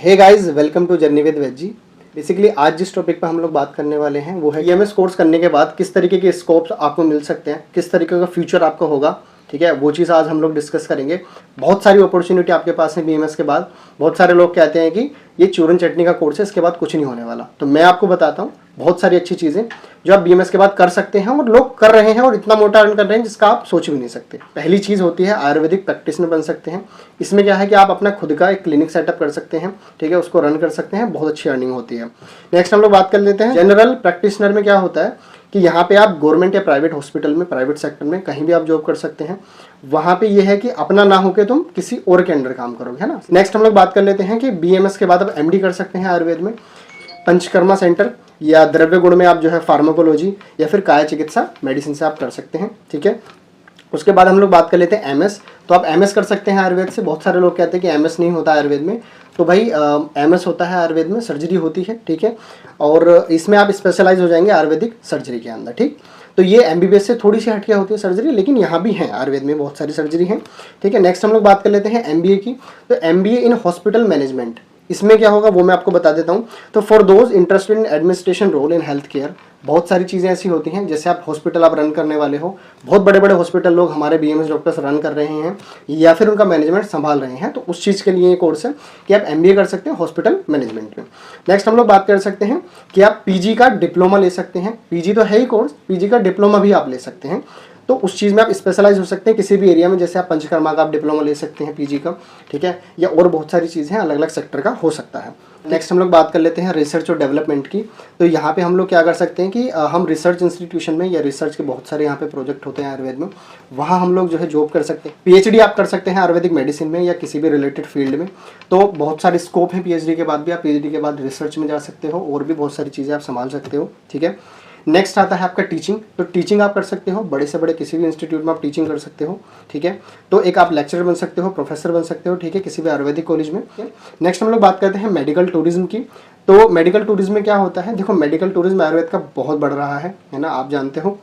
Hey guys, welcome to journey with veg जी। Basically आज जिस टॉपिक पर हम लोग बात करने वाले हैं वो है बीएमएस कोर्स करने के बाद किस तरीके के स्कोप्स आपको मिल सकते हैं, किस तरीके का फ्यूचर आपका होगा। ठीक है, वो चीज़ आज हम लोग डिस्कस करेंगे। बहुत सारी अपॉर्चुनिटी आपके पास है बीएमएस के बाद। बहुत सारे लोग कहते हैं कि ये चूरन चटनी का कोर्स है, इसके बाद कुछ नहीं होने वाला। तो मैं आपको बताता हूँ बहुत सारी अच्छी चीज़ें जो आप बीएमएस के बाद कर सकते हैं और लोग कर रहे हैं और इतना मोटा अर्न कर रहे हैं जिसका आप सोच भी नहीं सकते। पहली चीज़ होती है आयुर्वेदिक प्रैक्टिशनर बन सकते हैं। इसमें क्या है कि आप अपना खुद का एक क्लिनिक सेटअप कर सकते हैं। ठीक है, उसको रन कर सकते हैं, बहुत अच्छी अर्निंग होती है। नेक्स्ट हम लोग बात कर लेते हैं जनरल प्रैक्टिशनर में। क्या होता है कि यहाँ पे आप गवर्नमेंट या प्राइवेट हॉस्पिटल में, प्राइवेट सेक्टर में कहीं भी आप जॉब कर सकते हैं। वहाँ पे ये है कि अपना ना होके तुम किसी और के अंडर काम करोगे, है ना। नेक्स्ट हम लोग बात कर लेते हैं कि बीएमएस के बाद आप एमडी कर सकते हैं आयुर्वेद में, पंचकर्मा सेंटर या द्रव्य गुण में आप जो है फार्माकोलॉजी या फिर काया चिकित्सा मेडिसिन से आप कर सकते हैं। ठीक है, उसके बाद हम लोग बात कर लेते हैं एमएस। तो आप एमएस कर सकते हैं आयुर्वेद से। बहुत सारे लोग कहते हैं कि एमएस नहीं होता आयुर्वेद में, तो भाई एमएस होता है आयुर्वेद में, सर्जरी होती है। ठीक है, और इसमें आप स्पेशलाइज हो जाएंगे आयुर्वेदिक सर्जरी के अंदर। ठीक, तो ये एमबीबीएस से थोड़ी सी हटके होती है सर्जरी, लेकिन यहाँ भी है आयुर्वेद में बहुत सारी सर्जरी है। ठीक है, नेक्स्ट हम लोग बात कर लेते हैं एमबीए की। तो एमबीए इन हॉस्पिटल मैनेजमेंट, इसमें क्या होगा वो मैं आपको बता देता हूँ। तो for those interested in administration role in health care, बहुत सारी चीज़ें ऐसी होती हैं जैसे आप हॉस्पिटल आप रन करने वाले हो, बहुत बड़े बड़े हॉस्पिटल लोग हमारे बीएमएस डॉक्टर्स रन कर रहे हैं या फिर उनका मैनेजमेंट संभाल रहे हैं, तो उस चीज़ के लिए ये कोर्स है कि आप एमबीए कर सकते हैं हॉस्पिटल मैनेजमेंट में। नेक्स्ट हम लोग बात कर सकते हैं कि आप पीजी का डिप्लोमा ले सकते हैं। पीजी तो है ही कोर्स, पीजी का डिप्लोमा भी आप ले सकते हैं। तो उस चीज़ में आप स्पेशलाइज हो सकते हैं किसी भी एरिया में, जैसे आप पंचकर्मा का आप डिप्लोमा ले सकते हैं पीजी का। ठीक है, या और बहुत सारी चीज़ें अलग अलग सेक्टर का हो सकता है। नेक्स्ट हम लोग बात कर लेते हैं रिसर्च और डेवलपमेंट की। तो यहाँ पे हम लोग क्या कर सकते हैं कि हम रिसर्च इंस्टीट्यूशन में या रिसर्च के बहुत सारे यहाँ पे प्रोजेक्ट होते हैं आयुर्वेद में, वहाँ हम लोग जो है जॉब कर सकते हैं। पीएचडी आप कर सकते हैं आयुर्वेदिक मेडिसिन में या किसी भी रिलेटेड फील्ड में। तो बहुत सारे स्कोप है पीएचडी के बाद भी। आप पीएचडी के बाद रिसर्च में जा सकते हो और भी बहुत सारी चीज़ें आप संभाल सकते हो। ठीक है, नेक्स्ट आता है आपका टीचिंग। तो टीचिंग आप कर सकते हो, बड़े से बड़े किसी भी इंस्टीट्यूट में आप टीचिंग कर सकते हो। ठीक है, तो एक आप लेक्चरर बन सकते हो, प्रोफेसर बन सकते हो। ठीक है, किसी भी आयुर्वेदिक कॉलेज में। नेक्स्ट हम लोग बात करते हैं मेडिकल टूरिज्म की। तो मेडिकल टूरिज्म में क्या होता है, देखो मेडिकल टूरिज्म आयुर्वेद का बहुत बढ़ रहा है ना, आप जानते हो।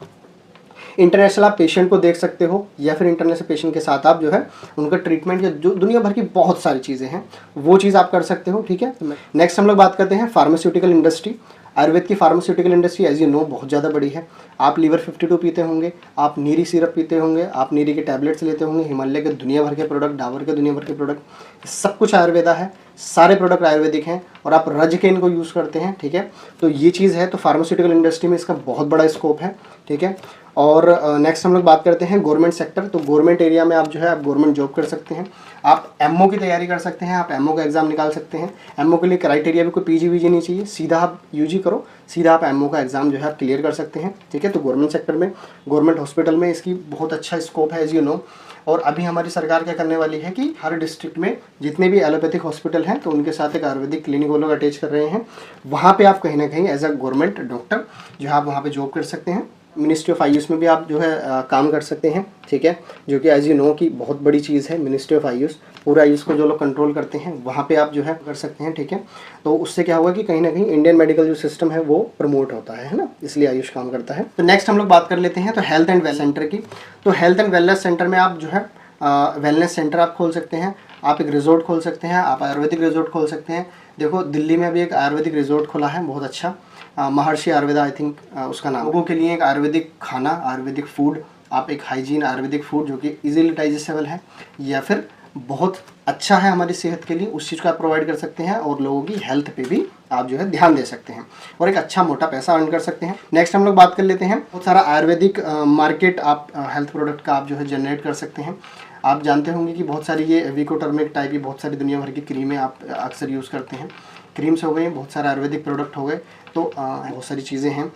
इंटरनेशनल आप पेशेंट को देख सकते हो या फिर इंटरनेशनल पेशेंट के साथ आप जो है उनका ट्रीटमेंट या जो दुनिया भर की बहुत सारी चीज़ें हैं वो चीज़ आप कर सकते हो। ठीक है, नेक्स्ट हम लोग बात करते हैं फार्मास्यूटिकल इंडस्ट्री। आयुर्वेद की pharmaceutical industry as you know बहुत ज़्यादा बड़ी है। आप लीवर 52 पीते होंगे, आप नीरी सिरप पीते होंगे, आप नीरी के टैबलेट्स लेते होंगे, हिमालय के दुनिया भर के प्रोडक्ट, डाबर के दुनिया भर के प्रोडक्ट, सब कुछ आयुर्वेदा है, सारे प्रोडक्ट आयुर्वेदिक हैं और आप रज के इनको यूज़ करते हैं। ठीक है, तो ये चीज़ है। तो फार्मास्यूटिकल इंडस्ट्री में इसका बहुत बड़ा स्कोप है। ठीक है, और नेक्स्ट हम लोग बात करते हैं गवर्नमेंट सेक्टर। तो गवर्नमेंट एरिया में आप जो है आप गवर्नमेंट जॉब कर सकते हैं। आप एमओ की तैयारी कर सकते हैं, आप एमओ का एग्ज़ाम निकाल सकते हैं। एमओ के लिए क्राइटेरिया भी कोई पीजी वीजी नहीं चाहिए, सीधा आप यूजी करो, सीधा आप एमओ का एग्ज़ाम जो है आप क्लियर कर सकते हैं। ठीक है, तो गवर्नमेंट सेक्टर में, गवर्नमेंट हॉस्पिटल में इसकी बहुत अच्छा स्कोप है एज यू नो। और अभी हमारी सरकार क्या करने वाली है कि हर डिस्ट्रिक्ट में जितने भी एलोपैथिक हॉस्पिटल हैं तो उनके साथ एक आयुर्वेदिक क्लिनिक वो लोग अटैच कर रहे हैं। वहाँ पे आप कहीं ना कहीं एज अ गवर्नमेंट डॉक्टर जो है आप वहाँ पे जॉब कर सकते हैं। मिनिस्ट्री ऑफ आयुष में भी आप जो है काम कर सकते हैं। ठीक है, जो कि एज यू नो की बहुत बड़ी चीज़ है मिनिस्ट्री ऑफ आयुष। पूरा आयुष को जो लोग कंट्रोल करते हैं वहाँ पे आप जो है कर सकते हैं। ठीक है, तो उससे क्या होगा कि कहीं ना कहीं इंडियन मेडिकल जो सिस्टम है वो प्रमोट होता है ना, इसलिए आयुष काम करता है। तो नेक्स्ट हम लोग बात कर लेते हैं तो हेल्थ एंड वेलनेस सेंटर की। तो हेल्थ एंड वेलनेस सेंटर में आप जो है वेलनेस सेंटर आप खोल सकते हैं, आप एक रिजॉर्ट खोल सकते हैं, आप आयुर्वेदिक रिजॉर्ट खोल सकते हैं। देखो दिल्ली में भी एक आयुर्वेदिक रिजॉर्ट खुला है बहुत अच्छा, महर्षि आयुर्वेदा आई थिंक उसका नाम। लोगों के लिए एक आयुर्वेदिक खाना, आयुर्वेदिक फूड, आप एक हाइजीन आयुर्वेदिक फूड जो कि इजीली डाइजेस्टेबल है या फिर बहुत अच्छा है हमारी सेहत के लिए, उस चीज़ को आप प्रोवाइड कर सकते हैं और लोगों की हेल्थ पे भी आप जो है ध्यान दे सकते हैं और एक अच्छा मोटा पैसा अर्न कर सकते हैं। नेक्स्ट हम लोग बात कर लेते हैं बहुत सारा आयुर्वेदिक मार्केट आप हेल्थ प्रोडक्ट का आप जो है जनरेट कर सकते हैं। आप जानते होंगे कि बहुत सारी ये विकोटर्मिक टाइप की बहुत सारी दुनिया भर की क्रीमें आप अक्सर यूज़ करते हैं। क्रीम्स हो गई, बहुत सारे आयुर्वेदिक प्रोडक्ट हो गए, तो बहुत सारी चीज़ें हैं।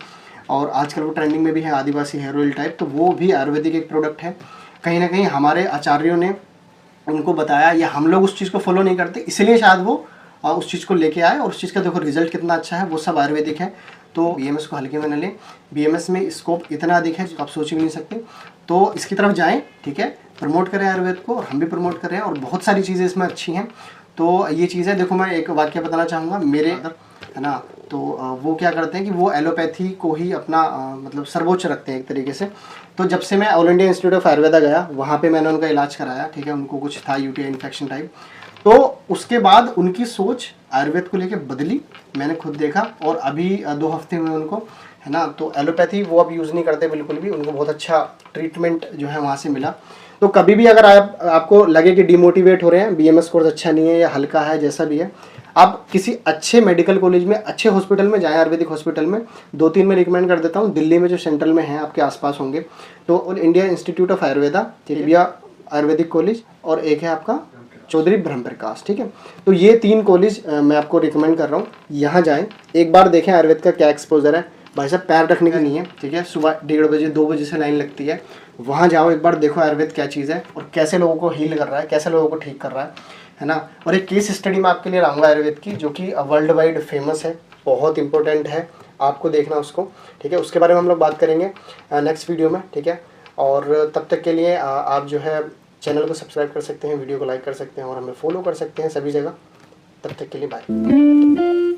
और आजकल वो ट्रेंडिंग में भी है आदिवासी हेयर ऑयल टाइप, तो वो भी आयुर्वेदिक एक प्रोडक्ट है। कहीं ना कहीं हमारे आचार्यों ने उनको बताया या हम लोग उस चीज़ को फॉलो नहीं करते, इसलिए शायद वो उस चीज़ को लेके आए और उस चीज़ का देखो रिजल्ट कितना अच्छा है, वो सब आयुर्वेदिक है। तो बीएमएस को हल्के में न लें, बीएमएस में स्कोप इतना अधिक है जो आप सोच भी नहीं सकते, तो इसकी तरफ जाएं। ठीक है, प्रमोट करें आयुर्वेद को और हम भी प्रमोट कर रहे हैं और बहुत सारी चीज़ें इसमें अच्छी हैं। तो ये चीज़ है। देखो मैं एक वाक्य बताना चाहूँगा, मेरे है ना, तो वो क्या करते हैं कि वो एलोपैथी को ही अपना मतलब सर्वोच्च रखते हैं एक तरीके से। तो जब से मैं all India institute of Ayurveda गया, वहाँ पे मैंने उनका इलाज कराया। ठीक है, उनको कुछ था यूटीआई इन्फेक्शन टाइप, तो उसके बाद उनकी सोच आयुर्वेद को लेके बदली, मैंने खुद देखा। और अभी 2 हफ्ते हुए उनको, है ना, तो एलोपैथी वो अब यूज़ नहीं करते बिल्कुल भी, उनको बहुत अच्छा ट्रीटमेंट जो है वहाँ से मिला। तो कभी भी अगर आपको लगे कि डिमोटिवेट हो रहे हैं, बीएमएस कोर्स अच्छा नहीं है या हल्का है, जैसा भी है, आप किसी अच्छे मेडिकल कॉलेज में, अच्छे हॉस्पिटल में जाएं, आयुर्वेदिक हॉस्पिटल में। 2-3 मैं रिकमेंड कर देता हूँ, दिल्ली में जो सेंट्रल में है आपके आसपास होंगे, तो all India institute of Ayurveda, tibia Ayurvedic college, और एक है आपका चौधरी ब्रह्म प्रकाश, ठीक है। तो ये 3 कॉलेज मैं आपको रिकमेंड कर रहा हूँ, यहाँ जाएं, एक बार देखें आयुर्वेद का क्या एक्सपोजर है। भाई साहब पैर रखने की नहीं है, ठीक है, सुबह 1:30 बजे 2 बजे से लाइन लगती है, वहाँ जाओ, एक बार देखो आयुर्वेद क्या चीज़ है और कैसे लोगों को हील कर रहा है, कैसे लोगों को ठीक कर रहा है ना। और एक केस स्टडी मैं आपके लिए लाऊंगा आयुर्वेद की, जो कि वर्ल्ड वाइड फेमस है, बहुत इंपॉर्टेंट है, आपको देखना उसको, ठीक है। उसके बारे में हम लोग बात करेंगे नेक्स्ट वीडियो में, ठीक है। और तब तक के लिए आप जो है चैनल को सब्सक्राइब कर सकते हैं, वीडियो को लाइक कर सकते हैं और हमें फॉलो कर सकते हैं सभी जगह। तब तक के लिए बाय।